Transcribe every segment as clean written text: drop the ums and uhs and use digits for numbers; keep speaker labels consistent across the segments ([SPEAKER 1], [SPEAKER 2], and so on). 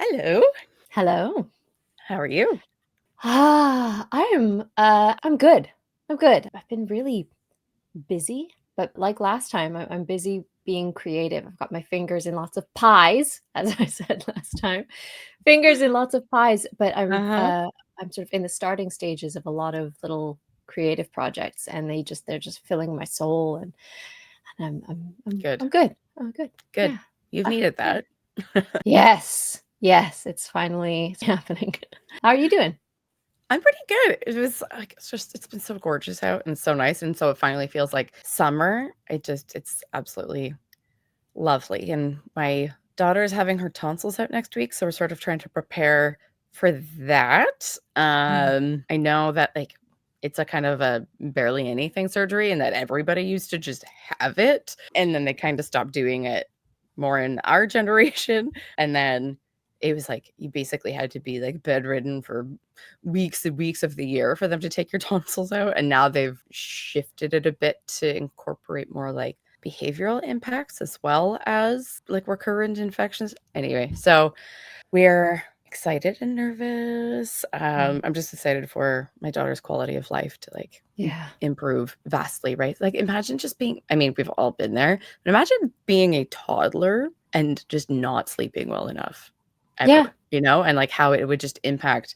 [SPEAKER 1] Hello.
[SPEAKER 2] Hello.
[SPEAKER 1] How are you?
[SPEAKER 2] I'm good. I'm good. I've been really busy, but like last time, I'm busy being creative. I've got my fingers in lots of pies, as I said last time. Fingers in lots of pies, but
[SPEAKER 1] Uh-huh.
[SPEAKER 2] I'm sort of in the starting stages of a lot of little creative projects, and they're just filling my soul, and
[SPEAKER 1] Good.
[SPEAKER 2] I'm good. I'm good.
[SPEAKER 1] Good.
[SPEAKER 2] Yeah.
[SPEAKER 1] You've needed
[SPEAKER 2] Yeah.
[SPEAKER 1] that.
[SPEAKER 2] Yes. Yes, it's finally happening. How are you doing?
[SPEAKER 1] I'm pretty good. It was like it's been so gorgeous out and so nice. And so it finally feels like summer. It's absolutely lovely. And my daughter is having her tonsils out next week. So we're sort of trying to prepare for that. I know that like it's a kind of a barely anything surgery and that everybody used to just have it. And then they kind of stopped doing it more in our generation. And then it was like you basically had to be like bedridden for weeks and weeks of the year for them to take your tonsils out. And now they've shifted it a bit to incorporate more like behavioral impacts as well as like recurrent infections. Anyway, so we're excited and nervous. I'm just excited for my daughter's quality of life to like
[SPEAKER 2] Yeah.
[SPEAKER 1] improve vastly, right? Like imagine just being, I mean, we've all been there, but imagine being a toddler and just not sleeping well enough
[SPEAKER 2] Yeah.
[SPEAKER 1] ever, and like how it would just impact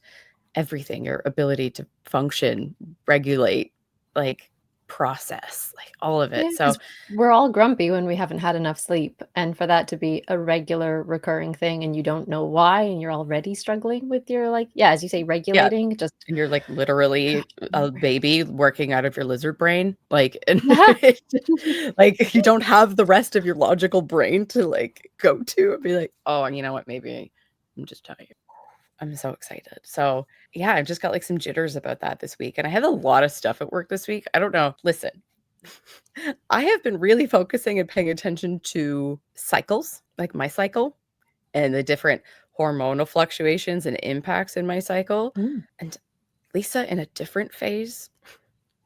[SPEAKER 1] everything, your ability to function, regulate, like process, like all of
[SPEAKER 2] Yeah,
[SPEAKER 1] it. So
[SPEAKER 2] because we're all grumpy when we haven't had enough sleep, and for that to be a regular recurring thing and you don't know why, and you're already struggling with your, like, yeah, as you say,
[SPEAKER 1] yeah,
[SPEAKER 2] regulating, just
[SPEAKER 1] and you're like literally a baby working out of your lizard brain, like, and
[SPEAKER 2] yeah.
[SPEAKER 1] like you don't have the rest of your logical brain to like go to and be like, oh, and you know what, maybe I'm just tired. I'm so excited. So yeah, I've just got like some jitters about that this week, and I had a lot of stuff at work this week. I don't know. Listen, I have been really focusing and paying attention to cycles, like my cycle, and the different hormonal fluctuations and impacts in my cycle.
[SPEAKER 2] Mm.
[SPEAKER 1] And Lisa, in a different phase,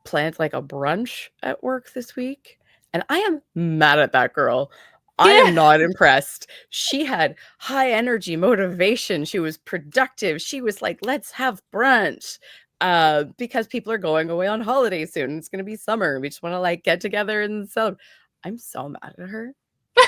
[SPEAKER 1] planned like a brunch at work this week. And I am mad at that girl. I am
[SPEAKER 2] Yeah.
[SPEAKER 1] not impressed. She had high energy, motivation. She was productive. She was like, let's have brunch. Because people are going away on holiday soon. It's gonna be summer. We just want to like get together and celebrate. I'm so mad at her. I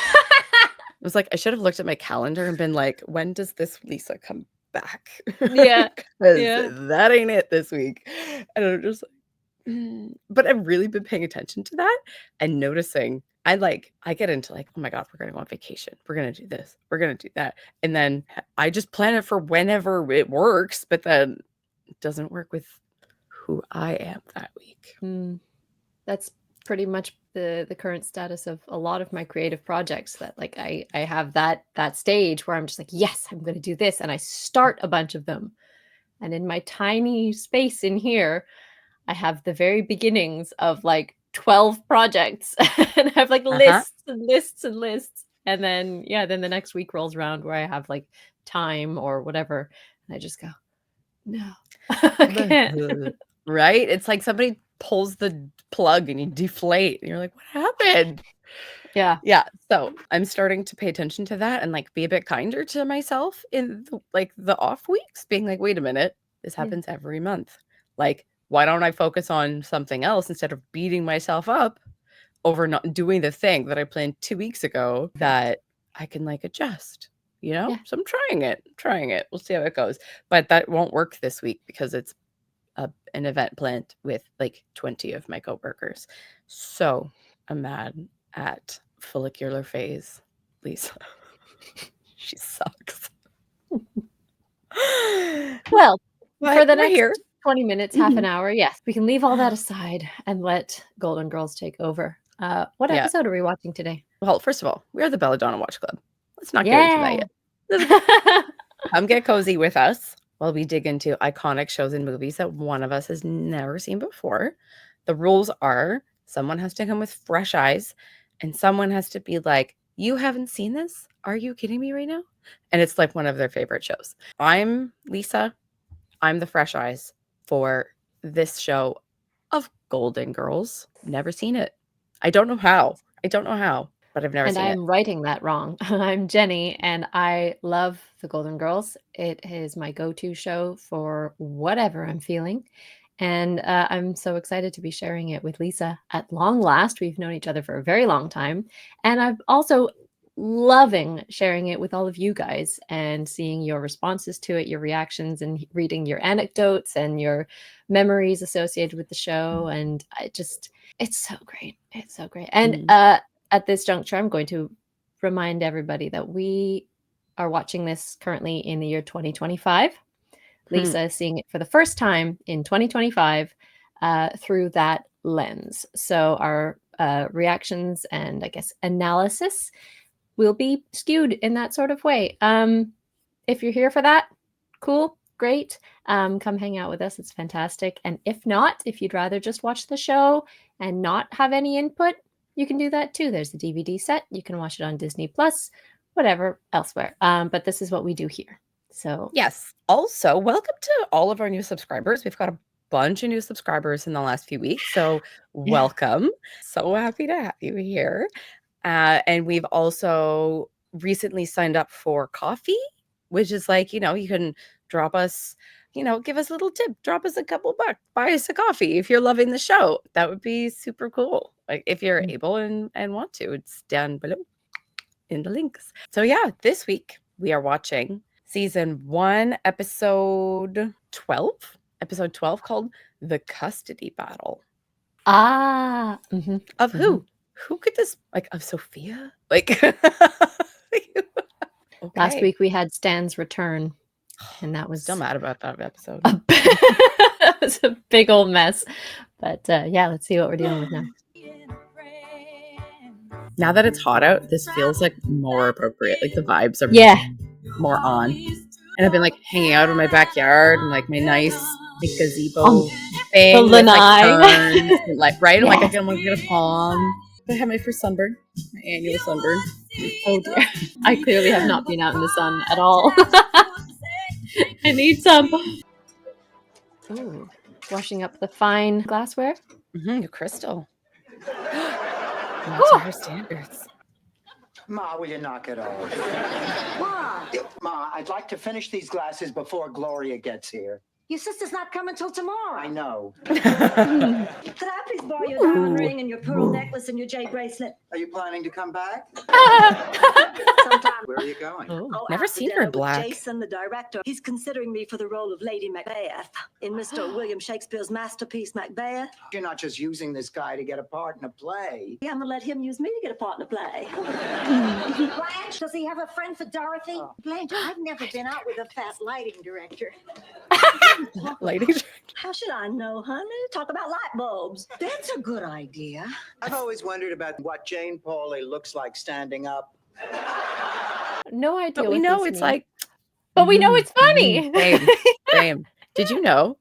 [SPEAKER 1] was like, I should have looked at my calendar and been like, when does this Lisa come back?
[SPEAKER 2] Yeah.
[SPEAKER 1] Because
[SPEAKER 2] Yeah.
[SPEAKER 1] that ain't it this week. And I'm just like, but I've really been paying attention to that and noticing. I get into like, oh my God, we're going to go on vacation. We're going to do this. We're going to do that. And then I just plan it for whenever it works, but then it doesn't work with who I am that week.
[SPEAKER 2] Mm. That's pretty much the current status of a lot of my creative projects, that like I have that stage where I'm just like, yes, I'm going to do this, and I start a bunch of them. And in my tiny space in here, I have the very beginnings of like 12 projects and I have like
[SPEAKER 1] Uh-huh.
[SPEAKER 2] lists and lists and lists. And then, yeah, then the next week rolls around where I have like time or whatever. And I just go, no, I can't.
[SPEAKER 1] Right? It's like somebody pulls the plug and you deflate. And you're like, what happened?
[SPEAKER 2] Yeah.
[SPEAKER 1] Yeah, so I'm starting to pay attention to that and, like, be a bit kinder to myself in the off weeks, being like, "Wait a minute, this
[SPEAKER 2] Yeah.
[SPEAKER 1] happens every month. Like, why don't I focus on something else instead of beating myself up over not doing the thing that I planned 2 weeks ago
[SPEAKER 2] Perfect.
[SPEAKER 1] that I can, like, adjust?" You know?
[SPEAKER 2] Yeah.
[SPEAKER 1] So I'm trying it. We'll see how it goes. But that won't work this week because it's an event planned with, like, 20 of my coworkers. So I'm mad at follicular phase Lisa. She sucks.
[SPEAKER 2] Well, for
[SPEAKER 1] But
[SPEAKER 2] the
[SPEAKER 1] we're
[SPEAKER 2] next
[SPEAKER 1] here.
[SPEAKER 2] 20 minutes, half an
[SPEAKER 1] Mhm.
[SPEAKER 2] hour, yes, we can leave all that aside and let Golden Girls take over. What
[SPEAKER 1] Yeah.
[SPEAKER 2] episode are we watching today?
[SPEAKER 1] Well, first of all, we are the Belladonna Watch Club. Let's not get into that
[SPEAKER 2] Yeah.
[SPEAKER 1] yet. Come get cozy with us while we dig into iconic shows and movies that one of us has never seen before. The rules are someone has to come with fresh eyes and someone has to be like, "You haven't seen this? Are you kidding me right now?" And it's like one of their favorite shows. I'm Lisa. I'm the fresh eyes for this show of Golden Girls. Never seen it. I don't know how. I don't know how. but I've never
[SPEAKER 2] And
[SPEAKER 1] seen it.
[SPEAKER 2] I'm writing that wrong. I'm Jenny, and I love The Golden Girls. It is my go-to show for whatever I'm feeling. And I'm so excited to be sharing it with Lisa at long last. We've known each other for a very long time. And I'm also loving sharing it with all of you guys and seeing your responses to it, your reactions, and reading your anecdotes and your memories associated with the show. And it's so great. It's so great. And at this juncture, I'm going to remind everybody that we are watching this currently in the year 2025. Lisa is seeing it for the first time in 2025 through that lens. So our reactions and I guess analysis will be skewed in that sort of way. If you're here for that, cool, great. Come hang out with us. It's fantastic. And if not, if you'd rather just watch the show and not have any input, you can do that too. There's the DVD set. You can watch it on Disney Plus, whatever, elsewhere. But this is what we do here. So
[SPEAKER 1] yes. Also, welcome to all of our new subscribers. We've got a bunch of new subscribers in the last few weeks. So welcome. So happy to have you here. And we've also recently signed up for coffee, which is like, you can drop us, give us a little tip, drop us a couple bucks, buy us a coffee if you're loving the show. That would be super cool. Like if you're able and want to, it's down below in the links. So yeah, this week we are watching season 1, episode 12, called The Custody Battle. Of who? Who could this, like, of Sophia? Like,
[SPEAKER 2] last week we had Stan's return, and that was
[SPEAKER 1] still mad about that episode.
[SPEAKER 2] It was a big old mess. But yeah, let's see what we're dealing with now.
[SPEAKER 1] Now that it's hot out, this feels like more appropriate. Like the vibes are more on. And I've been like hanging out in my backyard and like my nice like gazebo thing with like ferns and, like right. I'm like I can get a palm. I have my first sunburn, my annual sunburn.
[SPEAKER 2] Oh dear, I clearly have not been out in the sun at all. I need some. Ooh, washing up the fine glassware.
[SPEAKER 1] Your crystal. Not to her standards.
[SPEAKER 3] Ma, will you knock it off? Ma, I'd like to finish these glasses before Gloria gets here.
[SPEAKER 4] Your sister's not coming till tomorrow.
[SPEAKER 3] I know.
[SPEAKER 4] Could I please borrow your diamond ring and your pearl necklace and your jade bracelet?
[SPEAKER 3] Are you planning to come back?
[SPEAKER 4] Sometime.
[SPEAKER 3] Where are you going?
[SPEAKER 1] Oh, never seen her in black.
[SPEAKER 4] Jason, the director, he's considering me for the role of Lady Macbeth in Mr. William Shakespeare's masterpiece, Macbeth.
[SPEAKER 3] You're not just using this guy to get a part in a play.
[SPEAKER 4] Yeah, I'm gonna let him use me to get a part in a play. Blanche, does he have a friend for Dorothy? Blanche, I've never been out with a fat lighting director.
[SPEAKER 1] Lighting.
[SPEAKER 4] How should I know, honey? Talk about light bulbs. That's a good idea.
[SPEAKER 3] I've always wondered about what Jane Pauley looks like standing up.
[SPEAKER 2] No idea.
[SPEAKER 1] But we know it's like.
[SPEAKER 2] But we know it's funny.
[SPEAKER 1] Same. Did you know?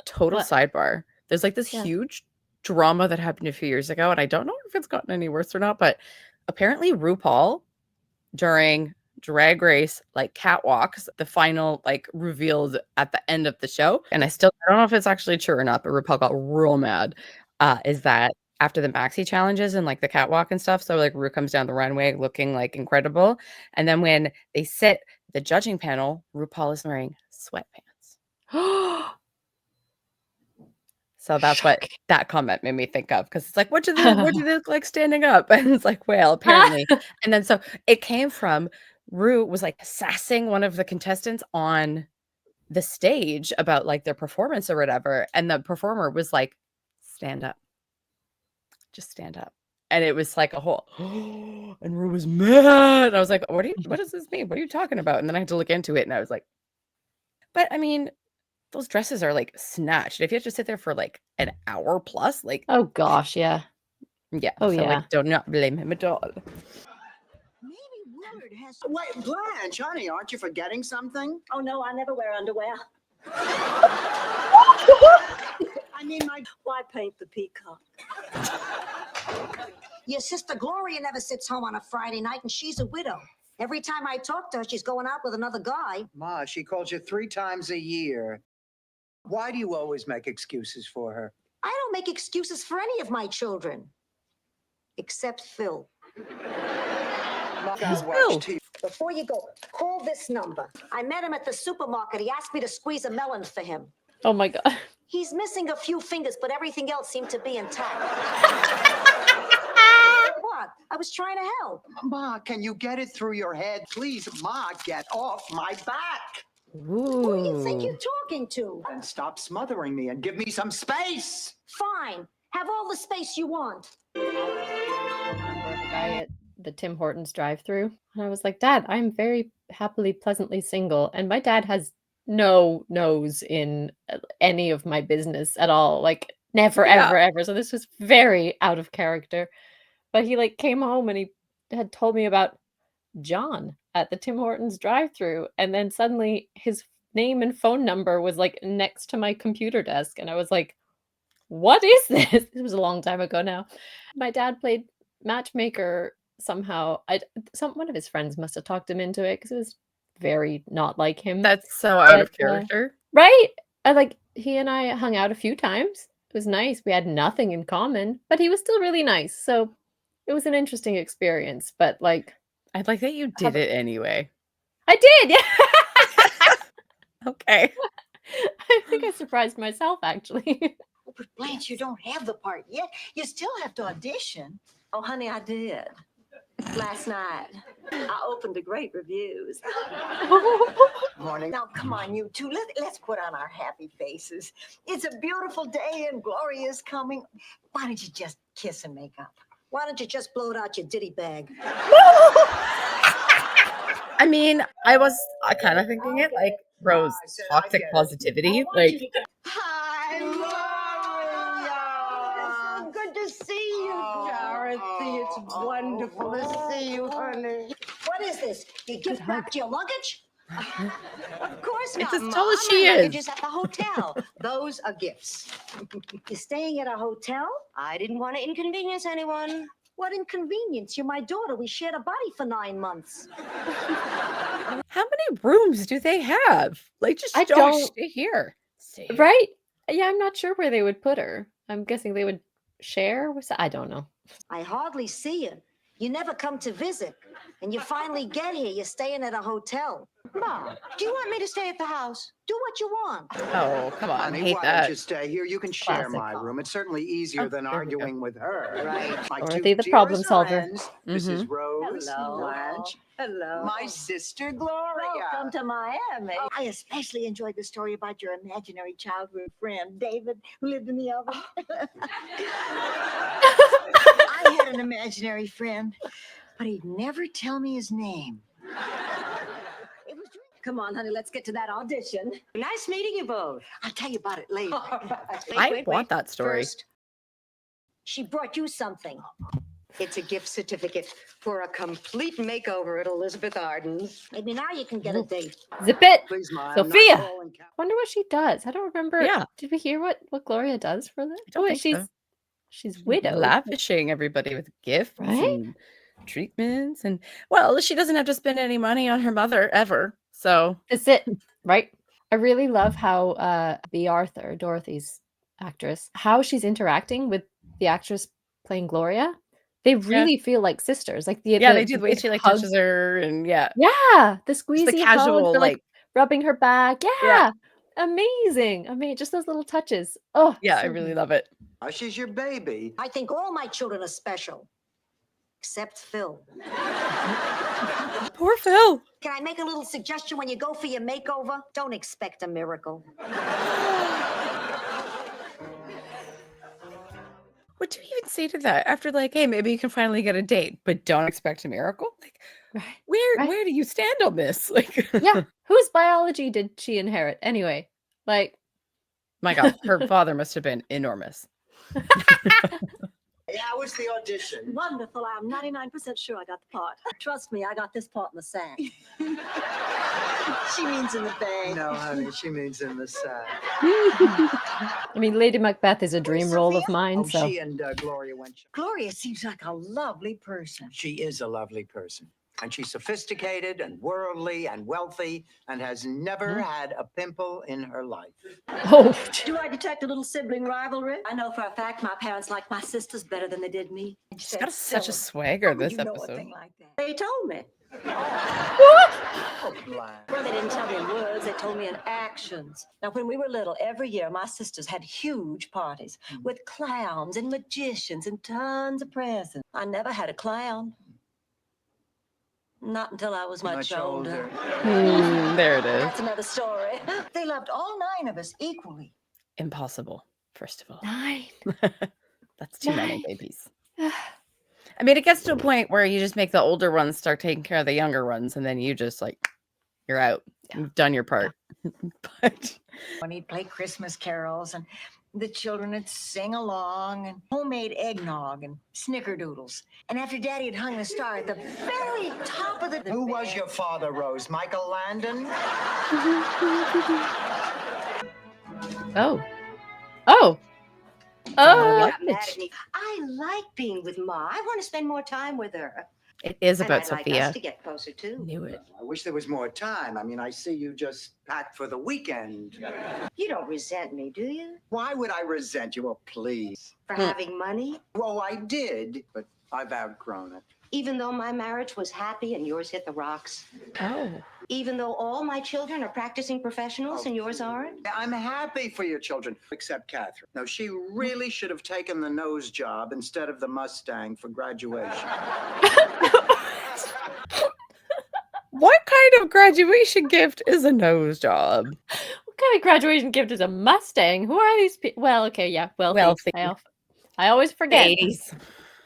[SPEAKER 1] Total sidebar. There's like this huge drama that happened a few years ago, and I don't know if it's gotten any worse or not, but apparently RuPaul during Drag Race like catwalks, the final like revealed at the end of the show, and I don't know if it's actually true or not, but RuPaul got real mad. Is that after the maxi challenges and like the catwalk and stuff, so like Ru comes down the runway looking like incredible, and then when they sit the judging panel, RuPaul is wearing sweatpants. So that's what that comment made me think of, because it's like, what do they look like standing up? And it's like, well, apparently. And then so it came from Ru was like sassing one of the contestants on the stage about like their performance or whatever. And the performer was like, stand up. Just stand up. And it was like a whole, and Ru was mad. I was like, what does this mean? What are you talking about? And then I had to look into it and I was like, but I mean, those dresses are like snatched. If you have to sit there for like an hour plus, like,
[SPEAKER 2] oh gosh, yeah.
[SPEAKER 1] Oh, so like, do not blame him at all.
[SPEAKER 3] Maybe Willard has. Wait, Blanche, honey, aren't you forgetting something?
[SPEAKER 4] Oh no, I never wear underwear.
[SPEAKER 3] I mean,
[SPEAKER 4] why paint the peacock?
[SPEAKER 5] Your sister Gloria never sits home on a Friday night, and she's a widow. Every time I talk to her, she's going out with another guy.
[SPEAKER 3] Ma, she calls you 3 times a year. Why do you always make excuses for her?
[SPEAKER 5] I don't make excuses for any of my children. Except Phil.
[SPEAKER 1] Who?
[SPEAKER 5] Before you go, call this number. I met him at the supermarket. He asked me to squeeze a melon for him.
[SPEAKER 2] Oh my God.
[SPEAKER 5] He's missing a few fingers, but everything else seemed to be intact. What? I was trying to help.
[SPEAKER 3] Ma, can you get it through your head? Please, Ma, get off my back.
[SPEAKER 5] Who do you think
[SPEAKER 1] Ooh.
[SPEAKER 5] you're talking to?
[SPEAKER 3] And stop smothering me and give me some space.
[SPEAKER 5] Fine. Have all the space you want.
[SPEAKER 2] The guy at the Tim Hortons drive-through, and I was like, Dad, I'm very happily, pleasantly single, and my dad has no nose in any of my business at all. Like, never,
[SPEAKER 1] Yeah.
[SPEAKER 2] ever. So this was very out of character. But he like came home and he had told me about John at the Tim Hortons drive-through, and then suddenly his name and phone number was like next to my computer desk, and I was like, what is this? It was a long time ago now. My dad played matchmaker somehow. One of his friends must have talked him into it because it was very not like him.
[SPEAKER 1] That's so out of
[SPEAKER 2] But,
[SPEAKER 1] character.
[SPEAKER 2] right? Like he and I hung out a few times. It was nice. We had nothing in common, but he was still really nice. So it was an interesting experience. But like,
[SPEAKER 1] I'd like that you did it anyway.
[SPEAKER 2] I did, yeah.
[SPEAKER 1] Okay.
[SPEAKER 2] I think I surprised myself actually.
[SPEAKER 4] But Blanche, you don't have the part yet. You still have to audition. Oh, honey, I did. Last night. I opened to great reviews.
[SPEAKER 3] Morning.
[SPEAKER 4] Now, come on, you two. Let's put on our happy faces. It's a beautiful day and Gloria's coming. Why don't you just kiss and make up?
[SPEAKER 5] Why don't you just blow it out your ditty bag?
[SPEAKER 1] I mean, I was kind of thinking it like Rose toxic positivity. Like,
[SPEAKER 4] Hi, Gloria. Good to see you, Dorothy. It's wonderful to see you, honey.
[SPEAKER 5] What is this? You gift wrapped your luggage?
[SPEAKER 4] Of course
[SPEAKER 1] It's
[SPEAKER 4] not,
[SPEAKER 1] as
[SPEAKER 4] Ma.
[SPEAKER 1] tall as
[SPEAKER 4] My
[SPEAKER 1] she is.
[SPEAKER 4] luggage is at the hotel. Those are gifts.
[SPEAKER 5] You're staying at a hotel?
[SPEAKER 4] I didn't want to inconvenience anyone.
[SPEAKER 5] What inconvenience? You're my daughter. We shared a body for 9 months.
[SPEAKER 1] how many rooms do they have? Like, just
[SPEAKER 2] I
[SPEAKER 1] don't
[SPEAKER 2] don't-
[SPEAKER 1] stay here. Stay here.
[SPEAKER 2] Right? Yeah, I'm not sure where they would put her. I'm guessing they would share with. I don't know.
[SPEAKER 5] I hardly see you. You never come to visit. And you finally get here. You're staying at a hotel.
[SPEAKER 4] Ma, do you want me to stay at the house?
[SPEAKER 5] Do what you want.
[SPEAKER 1] Oh, come on.
[SPEAKER 3] Honey,
[SPEAKER 1] Hate
[SPEAKER 3] why
[SPEAKER 1] that.
[SPEAKER 3] don't you stay here? You can share
[SPEAKER 2] Classic.
[SPEAKER 3] my room. It's certainly easier
[SPEAKER 1] Oh,
[SPEAKER 3] than
[SPEAKER 1] there we go.
[SPEAKER 3] arguing with her.
[SPEAKER 4] Right.
[SPEAKER 3] My
[SPEAKER 2] Dorothy,
[SPEAKER 3] two
[SPEAKER 2] the problem
[SPEAKER 3] dearest
[SPEAKER 2] solver.
[SPEAKER 3] friends, Mrs. Rose,
[SPEAKER 4] Hello.
[SPEAKER 3] Blanche,
[SPEAKER 4] Hello.
[SPEAKER 3] my sister Gloria.
[SPEAKER 4] Welcome to Miami. I especially enjoyed the story about your imaginary childhood friend, David, who lived in the oven. I had an imaginary friend, but he'd never tell me his name. It was
[SPEAKER 5] Come on, honey, let's get to that audition.
[SPEAKER 4] nice meeting you both. I'll tell you about it later.
[SPEAKER 1] I want that story.
[SPEAKER 5] First, she brought you something.
[SPEAKER 6] It's a gift certificate for a complete makeover at Elizabeth Arden's.
[SPEAKER 5] Maybe now you can get a date.
[SPEAKER 2] Zip it.
[SPEAKER 3] Please, Ma, I'm not
[SPEAKER 2] Sophia.
[SPEAKER 3] calling Cal-
[SPEAKER 2] Wonder what she does. I don't remember.
[SPEAKER 1] Yeah.
[SPEAKER 2] Did we hear what Gloria does for that?
[SPEAKER 1] I don't think
[SPEAKER 2] she's
[SPEAKER 1] so.
[SPEAKER 2] she's widowed.
[SPEAKER 1] Lavishing everybody with gifts
[SPEAKER 2] Right?
[SPEAKER 1] and treatments. And, well, she doesn't have to spend any money on her mother ever. So,
[SPEAKER 2] That's it, right? I really love how B. Arthur, Dorothy's actress, how she's interacting with the actress playing Gloria. They really feel like sisters. Like
[SPEAKER 1] yeah, they do. The way
[SPEAKER 2] big
[SPEAKER 1] she, like,
[SPEAKER 2] hugs.
[SPEAKER 1] touches her and, yeah.
[SPEAKER 2] Yeah, the
[SPEAKER 1] Just
[SPEAKER 2] squeezy
[SPEAKER 1] the casual,
[SPEAKER 2] hugs, or, like rubbing her back.
[SPEAKER 1] Yeah.
[SPEAKER 2] Amazing. I mean, just those little touches. Oh,
[SPEAKER 1] yeah, I
[SPEAKER 2] so
[SPEAKER 1] really
[SPEAKER 2] nice.
[SPEAKER 1] love it.
[SPEAKER 3] She's your baby.
[SPEAKER 5] I think all my children are special. Except Phil.
[SPEAKER 1] Poor Phil.
[SPEAKER 5] Can I make a little suggestion when you go for your makeover? Don't expect a miracle.
[SPEAKER 1] What do you even say to that? After, like, hey, maybe you can finally get a date, but don't expect a miracle? Like,
[SPEAKER 2] Right.
[SPEAKER 1] where do you stand on this? Like,
[SPEAKER 2] Yeah. Whose biology did she inherit anyway? Like,
[SPEAKER 1] my God, her father must have been enormous.
[SPEAKER 3] How was the audition?
[SPEAKER 4] Wonderful. I'm 99% sure I got the part. Trust me, I got this part in the sack. She means in the bag.
[SPEAKER 3] No, honey, she means in the sack.
[SPEAKER 2] I mean, Lady Macbeth is a dream role of mine. So
[SPEAKER 3] She and Gloria went.
[SPEAKER 4] Gloria seems like a lovely person.
[SPEAKER 3] She is a lovely person. And she's sophisticated and worldly and wealthy and has never had a pimple in her life.
[SPEAKER 2] Oh,
[SPEAKER 4] Do I detect a little sibling rivalry? I know for a fact my parents liked my sisters better than they did me.
[SPEAKER 1] She's got such a swagger this
[SPEAKER 4] You know a
[SPEAKER 1] episode.
[SPEAKER 4] thing like that. They told me.
[SPEAKER 3] Oh, Blanche.
[SPEAKER 4] Well, they didn't tell me in words, they told me in actions. Now, when we were little, every year my sisters had huge parties with clowns and magicians and tons of presents. I never had a clown. Not until I was much older.
[SPEAKER 1] There it is.
[SPEAKER 4] That's another story. They loved all 9 of us equally.
[SPEAKER 1] Impossible, first of all.
[SPEAKER 2] 9.
[SPEAKER 1] That's too many
[SPEAKER 2] 9.
[SPEAKER 1] babies. I mean, it gets to a point where you just make the older ones start taking care of the younger ones, and then you just you're out. You've done your part. But
[SPEAKER 7] When he'd play Christmas carols and the children would sing along and homemade eggnog and snickerdoodles. And after Daddy had hung the star at the very top of the
[SPEAKER 3] Who was your father, Rose? Michael Landon?
[SPEAKER 2] Oh. Oh. Oh.
[SPEAKER 6] Got mad at me. I like being with Ma. I want to spend more time with her.
[SPEAKER 1] it is
[SPEAKER 6] And
[SPEAKER 1] about
[SPEAKER 6] I'd like
[SPEAKER 1] Sophia.
[SPEAKER 6] us to get closer too.
[SPEAKER 1] Knew it.
[SPEAKER 3] I wish there was more time. I mean, I see you just packed for the weekend.
[SPEAKER 6] You don't resent me, do you?
[SPEAKER 3] Why would I resent you? Oh, please.
[SPEAKER 6] For having money?
[SPEAKER 3] Oh, I did, but I've outgrown it.
[SPEAKER 6] Even though my marriage was happy and yours hit the rocks?
[SPEAKER 1] Oh.
[SPEAKER 6] Even though all my children are practicing professionals and yours aren't?
[SPEAKER 3] I'm happy for your children, except Catherine. No, she really should have taken the nose job instead of the Mustang for graduation.
[SPEAKER 1] What kind of graduation gift is a nose job?
[SPEAKER 2] What kind of graduation gift is a Mustang? Who are these people? Well, okay, yeah, wealthy.
[SPEAKER 1] Wealthy.
[SPEAKER 2] I always forget.
[SPEAKER 1] 80s.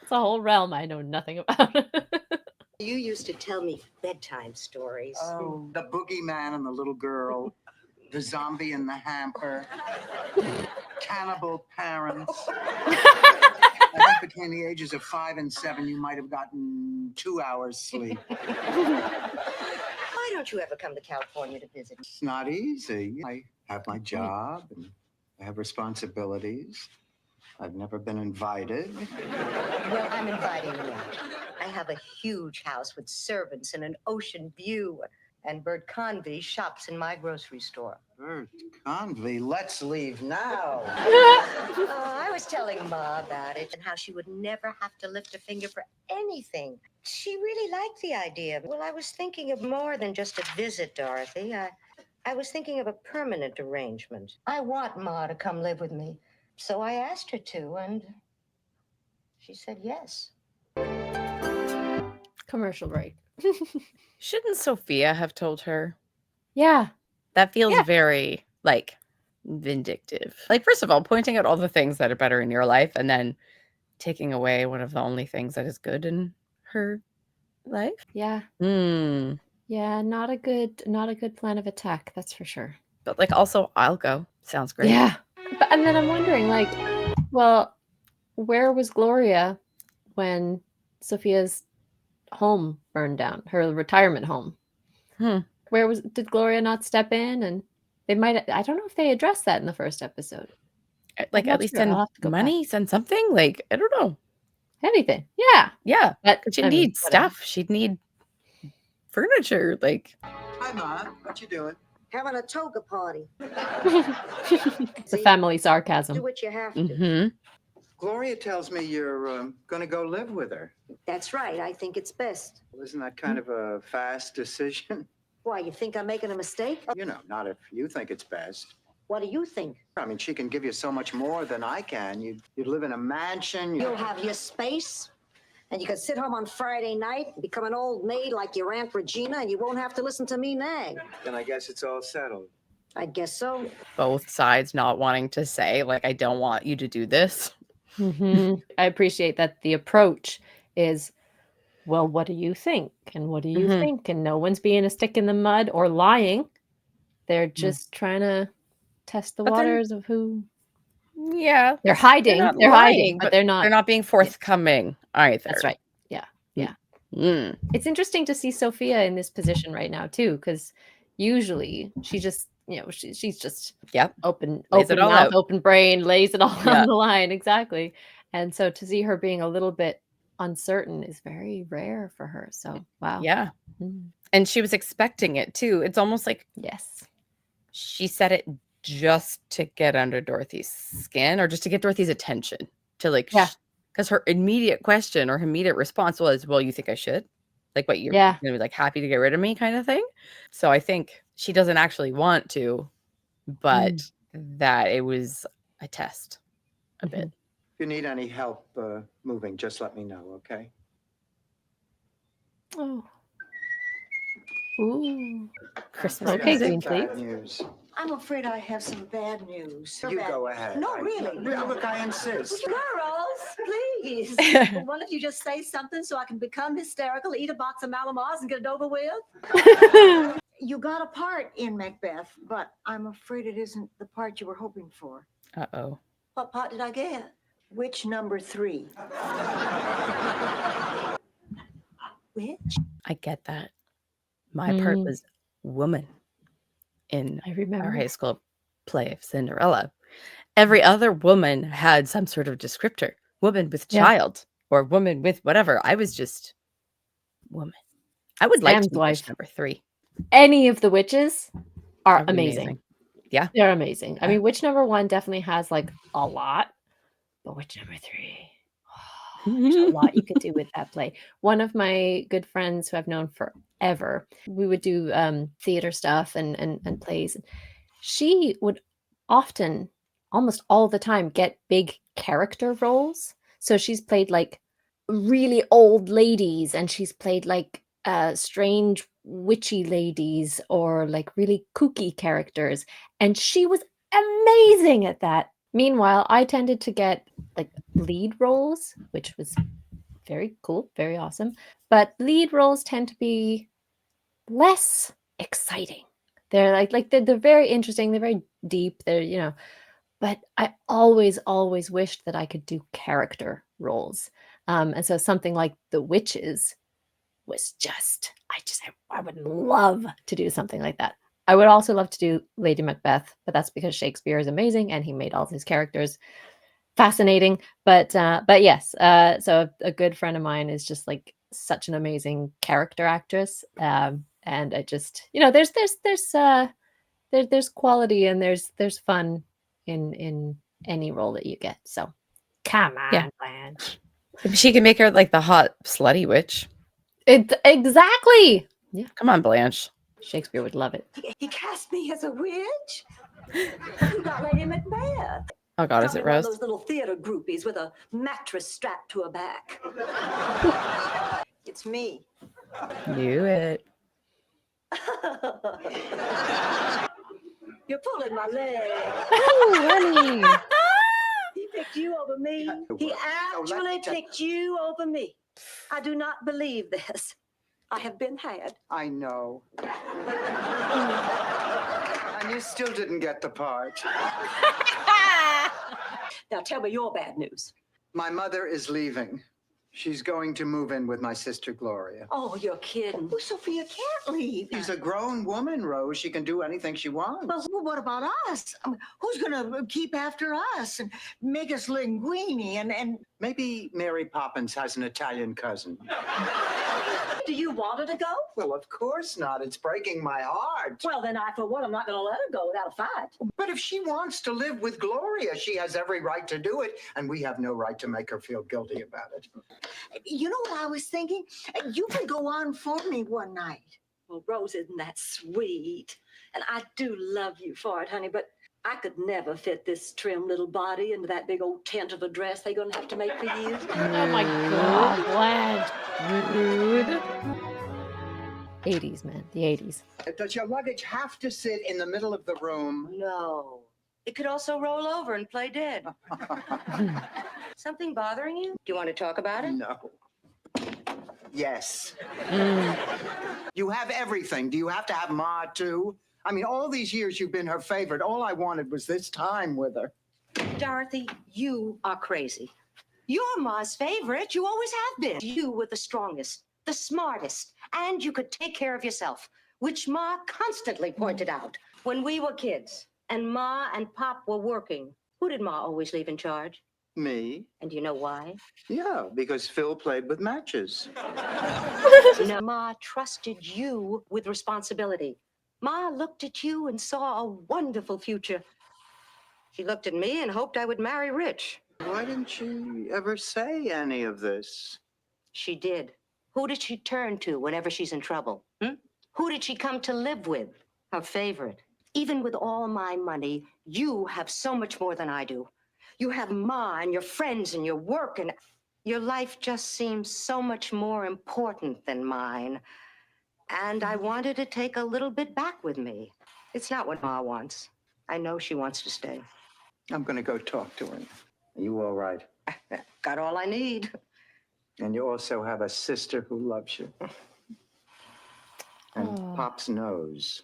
[SPEAKER 2] It's a whole realm I know nothing about.
[SPEAKER 6] You used to tell me bedtime stories.
[SPEAKER 3] Oh, the boogeyman and the little girl, the zombie in the hamper, cannibal parents. I think between the ages of 5 and 7, you might have gotten 2 hours sleep.
[SPEAKER 6] Why don't you ever come to California to visit?
[SPEAKER 3] It's not easy. I have my job and I have responsibilities. I've never been invited.
[SPEAKER 6] Well, I'm inviting you out. I have a huge house with servants and an ocean view. And Bert Convey shops in my grocery store.
[SPEAKER 3] Bert Convey, let's leave now.
[SPEAKER 6] Oh, I was telling Ma about it and how she would never have to lift a finger for anything. She really liked the idea. Well, I was thinking of more than just a visit, Dorothy. I was thinking of a permanent arrangement. I want Ma to come live with me. So I asked her to, and she said yes.
[SPEAKER 2] Commercial break.
[SPEAKER 1] Shouldn't Sophia have told her?
[SPEAKER 2] Yeah.
[SPEAKER 1] That feels
[SPEAKER 2] Yeah.
[SPEAKER 1] very, vindictive. First of all, pointing out all the things that are better in your life and then taking away one of the only things that is good in her life.
[SPEAKER 2] Yeah.
[SPEAKER 1] Hmm.
[SPEAKER 2] Yeah, not a good plan of attack, that's for sure.
[SPEAKER 1] But also, I'll go. Sounds great.
[SPEAKER 2] Yeah. And then I'm wondering, well, where was Gloria when Sophia's home burned down, her retirement home? Did Gloria not step in? And they might, I don't know if they addressed that in the first episode.
[SPEAKER 1] At least send money, send something. I don't know.
[SPEAKER 2] Anything. Yeah.
[SPEAKER 1] Yeah.
[SPEAKER 2] But
[SPEAKER 1] she'd need stuff. She'd need furniture.
[SPEAKER 3] Hi, Ma. What you doing?
[SPEAKER 5] Having a toga party.
[SPEAKER 2] It's a family sarcasm.
[SPEAKER 5] Do what you have to.
[SPEAKER 1] Mm-hmm.
[SPEAKER 3] Gloria tells me you're going to go live with her.
[SPEAKER 5] That's right. I think it's best.
[SPEAKER 3] Well, isn't that kind of a fast decision?
[SPEAKER 5] Why, you think I'm making a mistake?
[SPEAKER 3] You know, not if you think it's best.
[SPEAKER 5] What do you think?
[SPEAKER 3] I mean, she can give you so much more than I can. You'd live in a mansion.
[SPEAKER 5] You'll have your space, and you can sit home on Friday night and become an old maid like your Aunt Regina, and you won't have to listen to me nag.
[SPEAKER 3] Then I guess it's all settled.
[SPEAKER 5] I guess so.
[SPEAKER 1] Both sides not wanting to say, I don't want you to do this.
[SPEAKER 2] I appreciate that the approach is, well, what do you think? And what do you think? And no one's being a stick in the mud or lying. They're just trying to test the waters of who.
[SPEAKER 1] Yeah.
[SPEAKER 2] They're hiding. They're hiding, but they're not.
[SPEAKER 1] They're not being forthcoming either.
[SPEAKER 2] That's right. Yeah. Yeah.
[SPEAKER 1] Mm.
[SPEAKER 2] It's interesting to see Sophia in this position right now, too, because usually she just, she's just open
[SPEAKER 1] it all
[SPEAKER 2] mouth,
[SPEAKER 1] out.
[SPEAKER 2] open brain, lays it all on the line. Exactly. And so to see her being a little bit uncertain is very rare for her. So, wow.
[SPEAKER 1] Yeah.
[SPEAKER 2] Mm.
[SPEAKER 1] And she was expecting it too. It's almost like
[SPEAKER 2] Yes.
[SPEAKER 1] she said it just to get under Dorothy's skin or just to get Dorothy's attention to like,
[SPEAKER 2] Yeah.
[SPEAKER 1] because her immediate question or her immediate response was, well, you think I should? Like, what, you're
[SPEAKER 2] Yeah.
[SPEAKER 1] going to be like happy to get rid of me kind of thing? So I think she doesn't actually want to, but that it was a test a bit.
[SPEAKER 3] If you need any help moving, just let me know, okay?
[SPEAKER 2] Oh. Ooh.
[SPEAKER 1] Christmas
[SPEAKER 2] Okay,
[SPEAKER 1] music.
[SPEAKER 2] Green Sleeve.
[SPEAKER 3] Bad news.
[SPEAKER 7] I'm afraid I have some bad news.
[SPEAKER 3] You go ahead.
[SPEAKER 7] No, really.
[SPEAKER 3] Look, I insist.
[SPEAKER 5] Girls, please. Well, why don't you just say something so I can become hysterical, eat a box of Malamars, and get it over with?
[SPEAKER 7] You got a part in Macbeth, but I'm afraid it isn't the part you were hoping for.
[SPEAKER 1] Uh-oh.
[SPEAKER 5] What part did I get?
[SPEAKER 7] Which number 3?
[SPEAKER 5] Which?
[SPEAKER 1] I get that. My part was woman in
[SPEAKER 2] I
[SPEAKER 1] our
[SPEAKER 2] remember.
[SPEAKER 1] high school play of Cinderella. Every other woman had some sort of descriptor. Woman with
[SPEAKER 2] Yeah.
[SPEAKER 1] child or woman with whatever. I was just woman. I would like to
[SPEAKER 2] Sam's
[SPEAKER 1] be witch
[SPEAKER 2] wife.
[SPEAKER 1] number 3.
[SPEAKER 2] Any of the witches are
[SPEAKER 1] That would be
[SPEAKER 2] amazing.
[SPEAKER 1] Yeah.
[SPEAKER 2] They're amazing. I
[SPEAKER 1] Yeah.
[SPEAKER 2] mean, witch number 1 definitely has like a lot, but witch number 3, there's a lot you could do with that play. One of my good friends who I've known forever, we would do theater stuff and plays. She would often, almost all the time, get big character roles. So she's played like really old ladies, and she's played like strange witchy ladies or like really kooky characters. And she was amazing at that. Meanwhile, I tended to get like lead roles, which was very cool, very awesome. But lead roles tend to be less exciting. They're they're very interesting, they're very deep, they're, but I always wished that I could do character roles. And so something like The Witches was I would love to do something like that. I would also love to do Lady Macbeth, but that's because Shakespeare is amazing and he made all of his characters fascinating. But yes, so a good friend of mine is just like such an amazing character actress. And I just, there's quality and there's fun in any role that you get. So come on,
[SPEAKER 1] Yeah.
[SPEAKER 2] Blanche.
[SPEAKER 1] She can make her like the hot slutty witch.
[SPEAKER 2] Exactly. Yeah.
[SPEAKER 1] Come on, Blanche.
[SPEAKER 2] Shakespeare would love it.
[SPEAKER 5] He cast me as a witch? You got Lady Macbeth.
[SPEAKER 1] Oh God, is
[SPEAKER 5] Probably
[SPEAKER 1] it
[SPEAKER 5] one of
[SPEAKER 1] Rose?
[SPEAKER 5] those little theater groupies with a mattress strapped to her back.
[SPEAKER 7] It's me.
[SPEAKER 1] Knew it.
[SPEAKER 5] You're pulling my leg.
[SPEAKER 1] Oh, honey.
[SPEAKER 5] He picked you over me. He actually picked you over me. I do not believe this. I have been had.
[SPEAKER 3] I know. And you still didn't get the part.
[SPEAKER 5] Now tell me your bad news.
[SPEAKER 3] My mother is leaving. She's going to move in with my sister Gloria.
[SPEAKER 5] Oh, you're kidding.
[SPEAKER 7] Well, Sophia can't leave.
[SPEAKER 3] She's a grown woman, Rose. She can do anything she wants.
[SPEAKER 7] Well, what about us? I mean, who's going to keep after us and make us linguini and...
[SPEAKER 3] Maybe Mary Poppins has an Italian cousin.
[SPEAKER 5] Do you want her to go?
[SPEAKER 3] Well, of course not. It's breaking my heart.
[SPEAKER 5] Well, then I, for one, I'm not going to let her go without a fight.
[SPEAKER 3] But if she wants to live with Gloria, she has every right to do it, and we have no right to make her feel guilty about it.
[SPEAKER 7] You know what I was thinking? You can go on for me one night.
[SPEAKER 5] Well, Rose, isn't that sweet? And I do love you for it, honey, but I could never fit this trim little body into that big old tent of a dress they're going to have to make for you.
[SPEAKER 2] Oh my God, Blanche. Rude. 80s, man. The 80s.
[SPEAKER 3] Does your luggage have to sit in the middle of the room?
[SPEAKER 6] No. It could also roll over and play dead. Something bothering you? Do you want to talk about it?
[SPEAKER 3] No. Yes. You have everything. Do you have to have Ma, too? I mean, all these years you've been her favorite. All I wanted was this time with her.
[SPEAKER 6] Dorothy, you are crazy. You're Ma's favorite. You always have been. You were the strongest, the smartest, and you could take care of yourself, which Ma constantly pointed out. When we were kids and Ma and Pop were working, who did Ma always leave in charge?
[SPEAKER 3] Me?
[SPEAKER 6] And you know why?
[SPEAKER 3] Yeah, because Phil played with matches.
[SPEAKER 6] No, Ma trusted you with responsibility. Ma looked at you and saw a wonderful future. She looked at me and hoped I would marry rich.
[SPEAKER 3] Why didn't she ever say any of this?
[SPEAKER 6] She did. Who did she turn to whenever she's in trouble? Who did she come to live with? Her favorite. Even with all my money, you have so much more than I do. You have Ma and your friends and your work, and your life just seems so much more important than mine. And I wanted to take a little bit back with me. It's not what Ma wants. I know she wants to stay.
[SPEAKER 3] I'm going to go talk to her. Are you all right?
[SPEAKER 6] Got all I need.
[SPEAKER 3] And you also have a sister who loves you. And
[SPEAKER 2] Aw.
[SPEAKER 3] Pop's nose.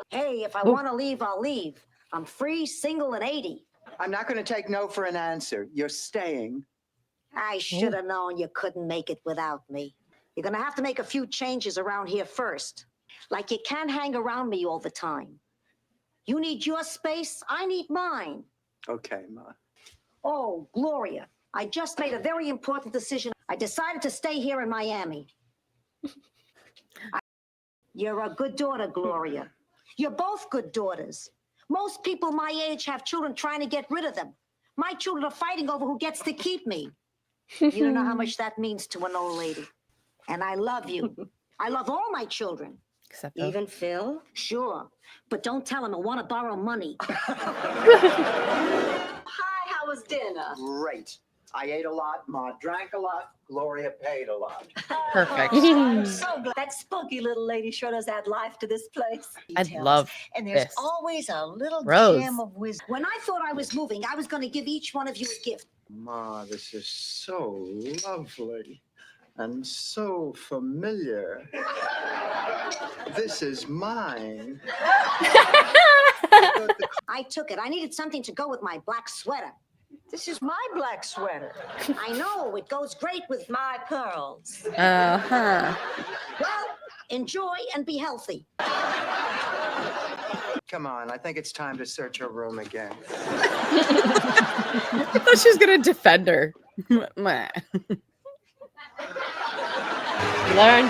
[SPEAKER 7] Hey, if I want to leave, I'll leave. I'm free, single, and 80.
[SPEAKER 3] I'm not going to take no for an answer. You're staying.
[SPEAKER 7] I should have known you couldn't make it without me. You're going to have to make a few changes around here first. Like you can't hang around me all the time. You need your space, I need mine.
[SPEAKER 3] Okay, Ma.
[SPEAKER 7] Oh, Gloria, I just made a very important decision. I decided to stay here in Miami. You're a good daughter, Gloria. You're both good daughters. Most people my age have children trying to get rid of them. My children are fighting over who gets to keep me. You don't know how much that means to an old lady. And I love you. I love all my children.
[SPEAKER 1] Except
[SPEAKER 6] Even Phil?
[SPEAKER 7] Sure. But don't tell him I want to borrow money.
[SPEAKER 5] Hi, how was dinner?
[SPEAKER 3] Great. I ate a lot, Ma drank a lot, Gloria paid a lot.
[SPEAKER 1] perfect.
[SPEAKER 5] I'm so glad. That spunky little lady sure does add life to this place.
[SPEAKER 1] I
[SPEAKER 7] Details.
[SPEAKER 1] love
[SPEAKER 7] And there's
[SPEAKER 1] this.
[SPEAKER 7] always a little
[SPEAKER 1] Rose.
[SPEAKER 7] gem of wisdom. When I thought I was moving, I was going to give each one of you a gift.
[SPEAKER 3] Ma, this is so lovely and so familiar. This is mine.
[SPEAKER 7] I took it. I needed something to go with my black sweater.
[SPEAKER 5] This is my black sweater.
[SPEAKER 7] I know, it goes great with
[SPEAKER 5] My pearls.
[SPEAKER 1] Uh-huh.
[SPEAKER 7] well, enjoy and be healthy.
[SPEAKER 3] Come on, I think it's time to search her room again.
[SPEAKER 1] I thought she was going to defend her. Meh.
[SPEAKER 2] Learn.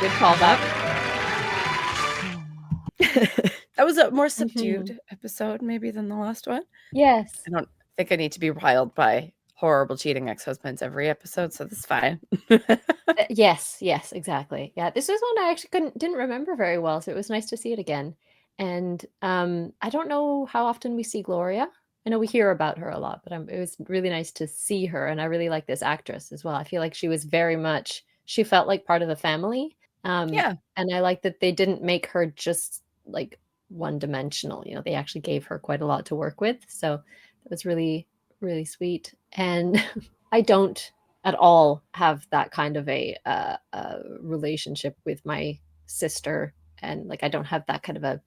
[SPEAKER 2] Good callback.
[SPEAKER 1] That was a more subdued episode, maybe, than the last one.
[SPEAKER 2] Yes.
[SPEAKER 1] I don't think I need to be riled by horrible cheating ex-husbands every episode, so that's fine.
[SPEAKER 2] Yes, exactly. Yeah, this was one I actually didn't remember very well, so it was nice to see it again. And I don't know how often we see Gloria. I know we hear about her a lot, but it was really nice to see her, and I really like this actress as well. I feel like she was very much, she felt like part of the family.
[SPEAKER 1] Yeah.
[SPEAKER 2] And I like that they didn't make her just like one-dimensional. You know, they actually gave her quite a lot to work with, so that was really, really sweet. And I don't at all have that kind of a relationship with my sister, and like I don't have that kind of a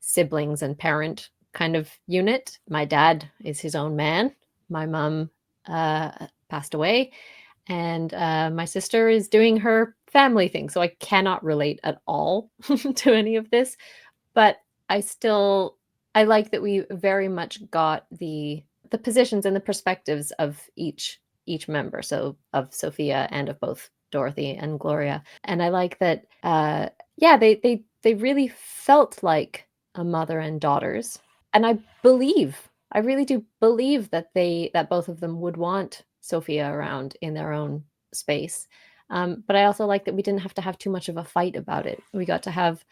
[SPEAKER 2] siblings and parent kind of unit. My dad is his own man. My mom passed away, and my sister is doing her family thing, so I cannot relate at all to any of this. But I like that we very much got the positions and the perspectives of each member, so of Sophia and of both Dorothy and Gloria. And I like that they really felt like a mother and daughters. And I really do believe that both of them would want Sophia around in their own space. But I also like that we didn't have to have too much of a fight about it. We got to have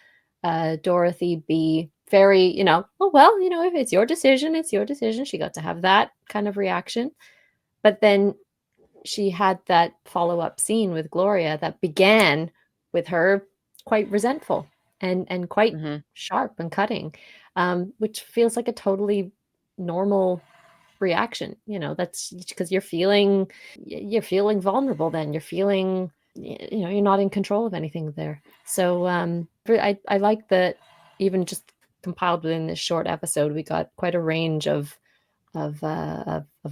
[SPEAKER 2] Dorothy be very, oh, well, if it's your decision, it's your decision. She got to have that kind of reaction. But then she had that follow-up scene with Gloria that began with her quite resentful and quite sharp and cutting, which feels like a totally normal reaction. That's because you're feeling vulnerable, then you're feeling, you're not in control of anything there. So I like that even just compiled within this short episode, we got quite a range of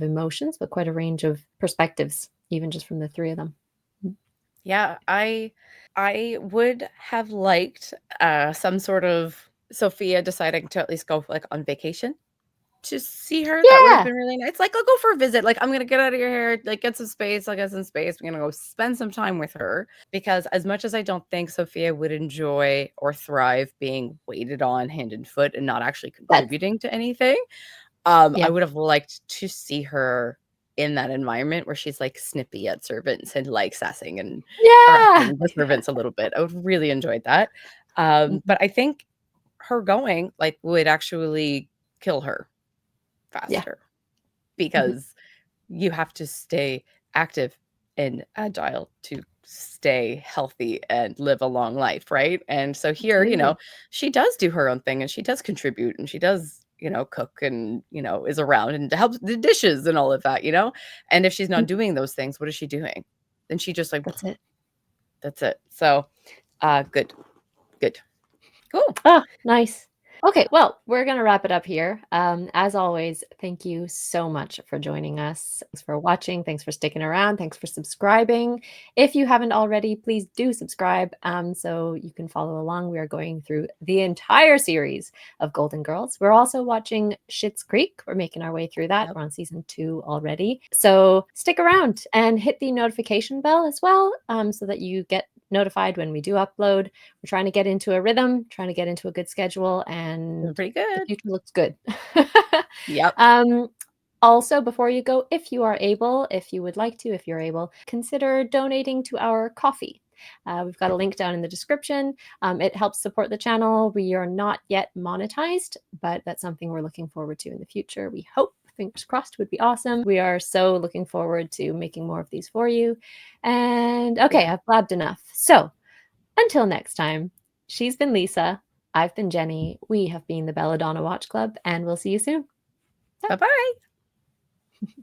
[SPEAKER 2] emotions, but quite a range of perspectives, even just from the three of them.
[SPEAKER 1] Yeah, I would have liked some sort of Sophia deciding to at least go like on vacation to see her. That would have
[SPEAKER 2] Yeah.
[SPEAKER 1] been really nice. Like, I'll go for a visit. Like, I'm gonna get out of your hair, like get some space. I'll get some space. I'm gonna go spend some time with her. Because as much as I don't think Sophia would enjoy or thrive being waited on hand and foot and not actually contributing to anything, I
[SPEAKER 2] Yeah.
[SPEAKER 1] would have liked to see her in that environment where she's like snippy at servants and like sassing and
[SPEAKER 2] Yeah.
[SPEAKER 1] harassing the servants a little bit. I would really enjoyed that. But I think her going like would actually kill her faster because you have to stay active and agile to stay healthy and live a long life, right? And so here,
[SPEAKER 2] Absolutely.
[SPEAKER 1] she does do her own thing and she does contribute and she does, cook and, is around and helps the dishes and all of that, And if she's not doing those things, what is she doing? Then she just like
[SPEAKER 2] That's it.
[SPEAKER 1] that's it. So, good. Good. Cool.
[SPEAKER 2] Oh, nice. Okay, well, we're going to wrap it up here. As always, thank you so much for joining us. Thanks for watching. Thanks for sticking around. Thanks for subscribing. If you haven't already, please do subscribe so you can follow along. We are going through the entire series of Golden Girls. We're also watching Schitt's Creek. We're making our way through that.
[SPEAKER 1] Yep.
[SPEAKER 2] We're on season 2 already. So stick around and hit the notification bell as well so that you get notified when we do upload. We're trying to get into a rhythm, trying to get into a good schedule, and
[SPEAKER 1] Doing pretty
[SPEAKER 2] the
[SPEAKER 1] good.
[SPEAKER 2] future looks good.
[SPEAKER 1] Yep.
[SPEAKER 2] Also, before you go, if you are able, if you would like to, if you're able, consider donating to our coffee. We've got a link down in the description. It helps support the channel. We are not yet monetized, but that's something we're looking forward to in the future. We hope, fingers crossed, would be awesome. We are so looking forward to making more of these for you. And okay, I've blabbed enough. So until next time, she's been Lisa. I've been Jenny. We have been the Belladonna Watch Club, and we'll see you soon.
[SPEAKER 1] Bye-bye.